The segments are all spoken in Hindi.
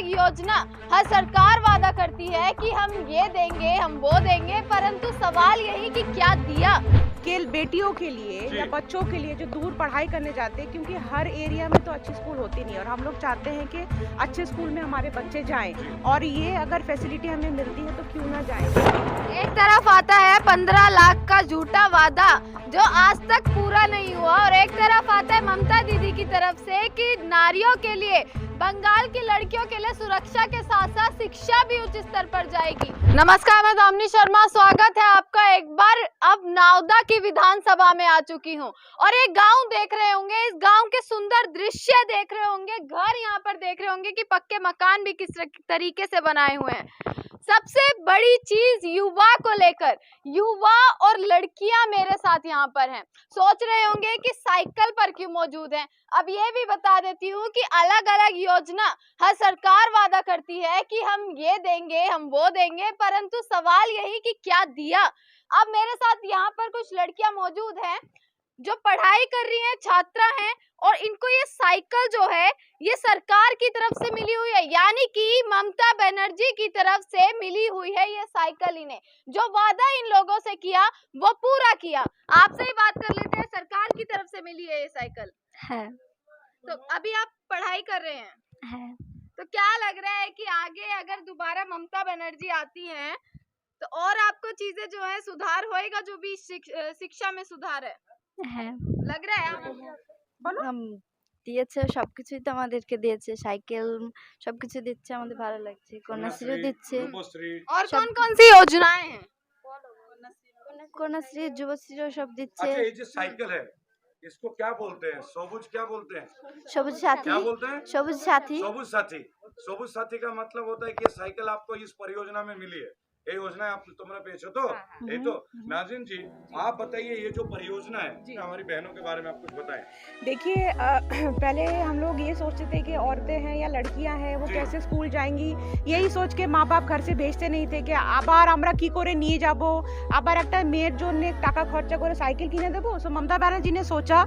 अलग योजना हर सरकार वादा करती है कि हम ये देंगे, हम वो देंगे, परंतु सवाल यही कि क्या दिया। केवल बेटियों के लिए या बच्चों के लिए जो दूर पढ़ाई करने जाते हैं, क्योंकि हर एरिया में तो अच्छी स्कूल होती नहीं, और हम लोग चाहते हैं कि अच्छे स्कूल में हमारे बच्चे जाएं, और ये अगर फैसिलिटी हमें मिलती है तो क्यों ना जाएं। एक तरफ आता है 15 लाख का झूठा वादा जो आज तक पूरा नहीं हुआ, और एक तरफ आता है ममता दीदी की तरफ से कि नारियों के लिए, बंगाल की लड़कियों के लिए सुरक्षा के साथ साथ शिक्षा भी उच्च स्तर पर जाएगी। नमस्कार, मैं दामिनी शर्मा, स्वागत है आपका एक बार। अब नावदा की विधानसभा में आ चुकी हूँ और एक गांव देख रहे होंगे, इस गांव के सुंदर दृश्य देख रहे होंगे, घर यहाँ पर देख रहे होंगे कि पक्के मकान भी किस तरीके से बनाए हुए हैं। सबसे बड़ी चीज युवा को लेकर, युवा और लड़कियां मेरे साथ यहाँ पर हैं। सोच रहे होंगे कि साइकिल पर क्यों मौजूद हैं। अब ये भी बता देती हूँ कि अलग अलग योजना हर सरकार वादा करती है कि हम ये देंगे, हम वो देंगे, परंतु सवाल यही कि क्या दिया। अब मेरे साथ यहाँ पर कुछ लड़कियां मौजूद हैं जो पढ़ाई कर रही हैं, छात्रा हैं, और इनको ये साइकिल जो है ये सरकार की तरफ से मिली हुई है, यानी कि ममता बनर्जी की तरफ से मिली हुई है ये साइकिल। इन्हें जो वादा इन लोगों से किया वो पूरा किया। आपसे ही बात कर लेते हैं, सरकार की तरफ से मिली है ये साइकिल है। तो अभी आप पढ़ाई कर रहे हैं तो क्या लग रहा है कि आगे अगर दोबारा ममता बनर्जी आती हैं तो और आपको चीजें जो है सुधार होएगा, जो भी शिक्षा में सुधार है लग रहा है? দিয়েছে, সবকিছুই তো আমাদেরকে দিয়েছে, সাইকেল সবকিছু দিচ্ছে, আমাদের ভালো লাগছে, কন্যাশ্রী দিচ্ছে। और कौन कौन सी योजनाएं हैं? কন্যাশ্রী, যুবশ্রী সব দিচ্ছে। अच्छा, ये जो साइकिल है इसको क्या बोलते हैं? सबुज क्या बोलते हैं? সবুজ সাথী। क्या बोलते हैं? সবুজ साथी। सबुज साथी। सबुज साथी का मतलब होता है कि ये साइकिल आपको इस परियोजना में मिली है। ये योजना आप तुम्हारा पेश हो तो ये तो नाज़रीन जी, आप बताइए ये जो परियोजना है हमारी बहनों के बारे में आप कुछ बताएं। देखिए, पहले हम लोग ये सोचते थे कि औरतें हैं या लड़कियां हैं वो कैसे स्कूल जाएंगी, यही सोच के माँ बाप घर से भेजते नहीं थे कि আবার আমরা কি করে নিয়ে যাব, আবার একটা মেয়ের জন্য টাকা খরচা করে সাইকেল কিনে দেবো। सो ममता बनर्जी ने सोचा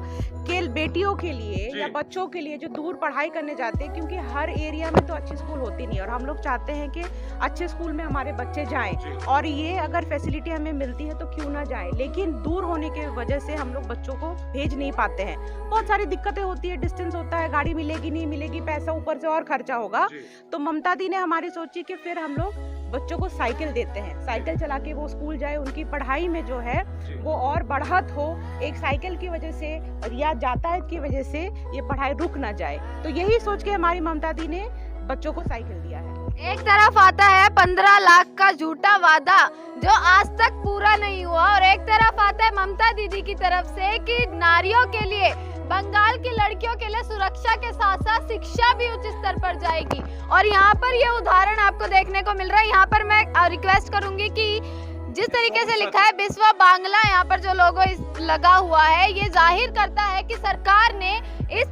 कि बेटियों के लिए या बच्चों के लिए जो दूर पढ़ाई करने जाते हैं, क्योंकि हर एरिया में तो अच्छी स्कूल होती नहीं, और हम लोग चाहते हैं कि अच्छे स्कूल में हमारे बच्चे जाएं, और ये अगर फैसिलिटी हमें मिलती है तो क्यों ना जाए। लेकिन दूर होने की वजह से हम लोग बच्चों को भेज नहीं पाते हैं, बहुत सारी दिक्कतें होती है, डिस्टेंस होता है, गाड़ी मिलेगी नहीं मिलेगी, पैसा ऊपर से और खर्चा होगा। तो ममता दी ने हमारी सोची कि फिर हम लोग बच्चों को साइकिल देते हैं, साइकिल चला के वो स्कूल जाए, उनकी पढ़ाई में जो है वो और बढ़त हो, एक साइकिल की वजह से या यातायात की वजह से ये पढ़ाई रुक ना जाए। तो यही सोच के हमारी ममता दी ने बच्चों को साइकिल दिया है। एक तरफ आता है 15 लाख का झूठा वादा जो आज तक पूरा नहीं हुआ, और एक तरफ आता है ममता दीदी की तरफ से कि नारियों के लिए, बंगाल की लड़कियों के लिए सुरक्षा के साथ साथ शिक्षा भी उच्च स्तर पर जाएगी। और यहाँ पर ये उदाहरण आपको देखने को मिल रहा है। यहाँ पर मैं रिक्वेस्ट करूंगी कि जिस तरीके से लिखा है बिस्वा बांग्ला, यहाँ पर जो लोगो लगा हुआ है ये जाहिर करता है कि सरकार ने, इस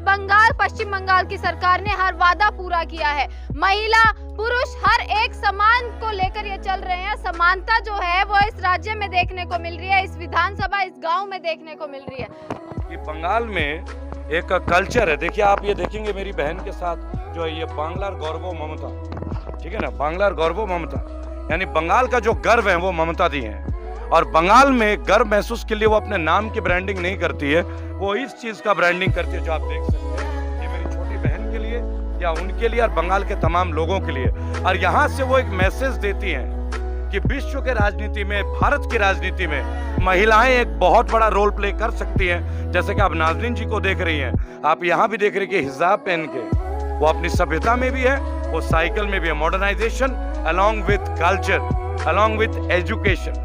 पश्चिम बंगाल की सरकार ने हर वादा पूरा किया है। महिला पुरुष हर एक समान को लेकर ये चल रहे हैं। समानता जो है वो इस राज्य में देखने को मिल रही है, इस विधानसभा, इस गांव में देखने को मिल रही है। कि बंगाल में एक कल्चर है, देखिए आप ये देखेंगे मेरी बहन के साथ जो है ये बांग्लार गौरव ममता, ठीक है ना, बांग्लार गौरव ममता, यानी बंगाल का जो गर्व है वो ममता दी है। और बंगाल में गर्व महसूस के लिए वो अपने नाम की ब्रांडिंग नहीं करती है, वो इस चीज का ब्रांडिंग करती है जो आप देख सकते हैं, ये मेरी छोटी बहन के लिए या उनके लिए और बंगाल के तमाम लोगों के लिए। और यहाँ से वो एक मैसेज देती हैं कि विश्व के राजनीति में, भारत की राजनीति में महिलाएं एक बहुत बड़ा रोल प्ले कर सकती हैं। जैसे कि आप नाज़रीन जी को देख रही हैं, आप यहाँ भी देख रही कि हिजाब पहन के वो अपनी सभ्यता में भी है, वो साइकिल में भी है। Modernization along with culture, along with education,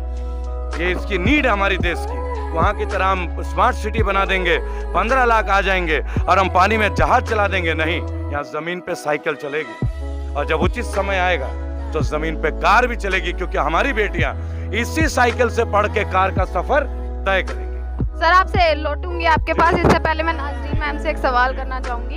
ये इसकी नीड है हमारी देश की। वहाँ की तरह हम स्मार्ट सिटी बना देंगे, 15 लाख आ जाएंगे और हम पानी में जहाज चला देंगे, नहीं, यहाँ जमीन पे साइकिल चलेगी, और जब उचित समय आएगा तो जमीन पे कार भी चलेगी, क्योंकि हमारी बेटियां इसी साइकिल से पढ़ के कार का सफर तय करेंगी। सर, आपसे लौटूंगी आपके पास, इससे पहले मैं नाज़रीन मैम से एक सवाल करना चाहूंगी।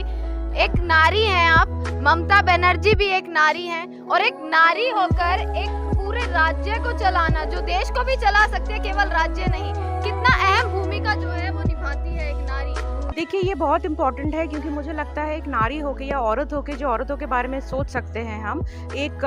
एक नारी हैं आप, ममता बनर्जी भी एक नारी हैं, और एक नारी होकर एक पूरे राज्य को चलाना, जो देश को भी चला सकते हैं, केवल राज्य नहीं, कितना अहम भूमिका जो है वो निभाती है एक नारी। देखिए ये बहुत इम्पोर्टेंट है, क्योंकि मुझे लगता है एक नारी होके या औरत होके जो औरतों के बारे में सोच सकते हैं हम, एक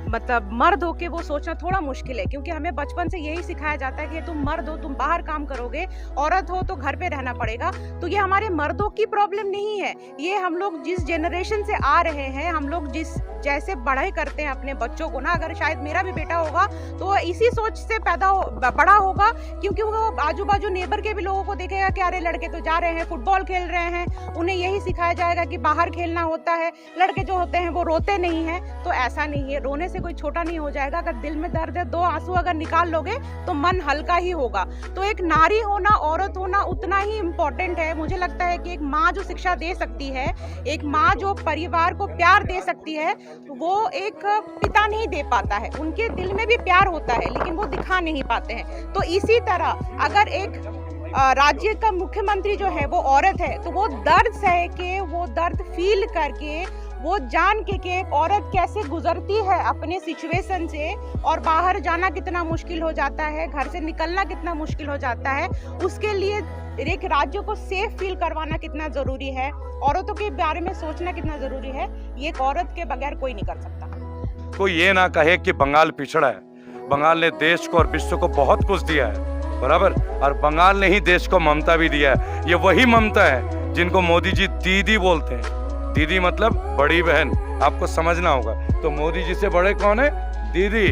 मतलब मर्द होके वो सोचना थोड़ा मुश्किल है, क्योंकि हमें बचपन से यही सिखाया जाता है कि तुम मर्द हो, तुम बाहर काम करोगे, औरत हो तो घर पे रहना पड़ेगा। तो ये हमारे मर्दों की प्रॉब्लम नहीं है, ये हम लोग जिस जनरेशन से आ रहे हैं, हम लोग जिस जैसे बड़े करते हैं अपने बच्चों को ना, अगर शायद मेरा भी बेटा होगा तो वो इसी सोच से बड़ा होगा, क्योंकि वो आजू बाजू नेबर के भी लोगों को देखेगा कि अरे लड़के तो जा रहे हैं फुटबॉल खेल रहे हैं, उन्हें यही सिखाया जाएगा कि बाहर खेलना होता है, लड़के जो होते हैं वो रोते नहीं हैं। तो ऐसा नहीं है, रोने से कोई छोटा नहीं हो जाएगा। अगर दिल में दर्द है, 2 आंसू अगर निकाल लोगे तो मन हल्का ही होगा। तो एक नारी होना, औरत होना उतना ही इम्पोर्टेंट है। मुझे लगता है कि एक माँ जो शिक्षा दे सकती है, एक माँ जो परिवार को प्यार दे सकती है, वो एक पिता नहीं दे पाता है। उनके दिल में भी प्यार होता है लेकिन वो दिखा नहीं पाते हैं। तो इसी तरह अगर एक राज्य का मुख्यमंत्री जो है वो औरत है, तो वो दर्द सह के, वो दर्द फील करके, वो जान के कि एक औरत कैसे गुजरती है अपने सिचुएशन से, और बाहर जाना कितना मुश्किल हो जाता है, घर से निकलना कितना मुश्किल हो जाता है, उसके लिए एक राज्य को सेफ फील करवाना कितना ज़रूरी है, औरतों के बारे में सोचना कितना ज़रूरी है, ये एक औरत के बगैर कोई नहीं कर सकता। कोई ये ना कहे कि बंगाल पिछड़ा है। बंगाल ने देश को और विश्व को बहुत कुछ दिया है, बराबर, और बंगाल ने ही देश को ममता भी दिया है। ये वही ममता है जिनको मोदी जी दीदी बोलते हैं। दीदी मतलब बड़ी बहन, आपको समझना होगा। तो मोदी जी से बड़े कौन है? दीदी।